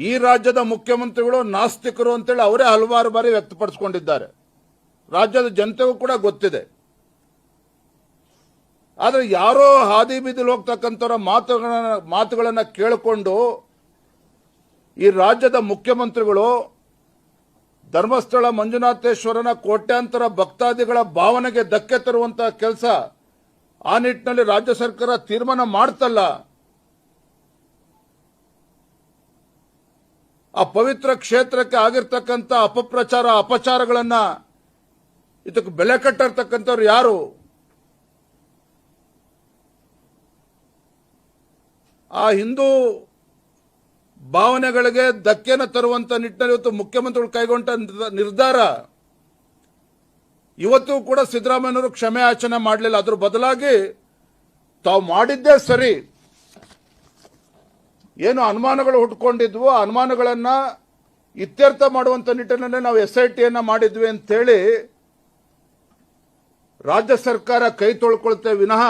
ಈ ರಾಜ್ಯದ ಮುಖ್ಯಮಂತ್ರಿಗಳು ನಾಸ್ತಿಕರು ಅಂತೇಳಿ ಅವರೇ ಹಲವಾರು ಬಾರಿ ವ್ಯಕ್ತಪಡಿಸಿಕೊಂಡಿದ್ದಾರೆ. ರಾಜ್ಯದ ಜನತೆಗೂ ಕೂಡ ಗೊತ್ತಿದೆ. ಆದರೆ ಯಾರೋ ಹಾದಿ ಬೀದಿಲಿ ಹೋಗ್ತಕ್ಕಂಥವ್ರ ಮಾತುಗಳನ್ನ ಕೇಳಿಕೊಂಡು ಈ ರಾಜ್ಯದ ಮುಖ್ಯಮಂತ್ರಿಗಳು ಧರ್ಮಸ್ಥಳ ಮಂಜುನಾಥೇಶ್ವರನ ಕೋಟ್ಯಾಂತರ ಭಕ್ತಾದಿಗಳ ಭಾವನೆಗೆ ಧಕ್ಕೆ ತರುವಂತಹ ಕೆಲಸ ಆ ನಿಟ್ಟಿನಲ್ಲಿ ರಾಜ್ಯ ಸರ್ಕಾರ ತೀರ್ಮಾನ ಮಾಡ್ತಲ್ಲ. ಆ ಪವಿತ್ರ ಕ್ಷೇತ್ರಕ್ಕೆ ಆಗಿರ್ತಕ್ಕಂಥ ಅಪಪ್ರಚಾರ ಅಪಚಾರಗಳನ್ನ ಇದಕ್ಕೆ ಬೆಲೆ ಕಟ್ಟಿರ್ತಕ್ಕಂಥವ್ರು ಯಾರು? ಆ ಹಿಂದೂ ಭಾವನೆಗಳಿಗೆ ಧಕ್ಕೆನ ತರುವಂತ ನಿಟ್ಟಿನಲ್ಲಿ ಇವತ್ತು ಮುಖ್ಯಮಂತ್ರಿಗಳು ಕೈಗೊಂಡ ನಿರ್ಧಾರ ಇವತ್ತು ಕೂಡ ಸಿದ್ದರಾಮಯ್ಯನವರು ಕ್ಷಮೆ ಯಾಚನೆ ಮಾಡಲಿಲ್ಲ. ಅದ್ರ ಬದಲಾಗಿ ತಾವು ಮಾಡಿದ್ದೇ ಸರಿ, ಏನು ಅನುಮಾನಗಳು ಹುಟ್ಕೊಂಡಿದ್ವು ಆ ಅನುಮಾನಗಳನ್ನ ಇತ್ಯರ್ಥ ಮಾಡುವಂತ ನಿಟ್ಟಿನಲ್ಲಿ ನಾವು SITಯನ್ನ ಮಾಡಿದ್ವಿ ಅಂತೇಳಿ ರಾಜ್ಯ ಸರ್ಕಾರ ಕೈ ತೊಳ್ಕೊಳ್ತೇವೆ ವಿನಃ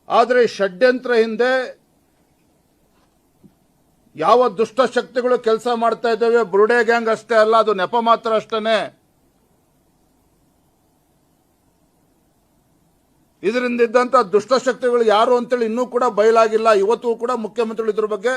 ಆದರೆ ಷಡ್ಯಂತ್ರ ಹಿಂದೆ ಯಾವ ದುಷ್ಟಶಕ್ತಿಗಳು ಕೆಲಸ ಮಾಡ್ತಾ ಇದ್ದಾವೆ, ಬುರುಡೆ ಗ್ಯಾಂಗ್ ಅಷ್ಟೇ ಅಲ್ಲ, ಅದು ನೆಪ ಮಾತ್ರ ಅಷ್ಟೇನೆ. ಇದರಿಂದ ಇದ್ದಂತ ದುಷ್ಟಶಕ್ತಿಗಳು ಯಾರು ಅಂತೇಳಿ ಇನ್ನೂ ಕೂಡ ಬಯಲಾಗಿಲ್ಲ. ಇವತ್ತು ಕೂಡ ಮುಖ್ಯಮಂತ್ರಿಗಳು ಇದ್ರ ಬಗ್ಗೆ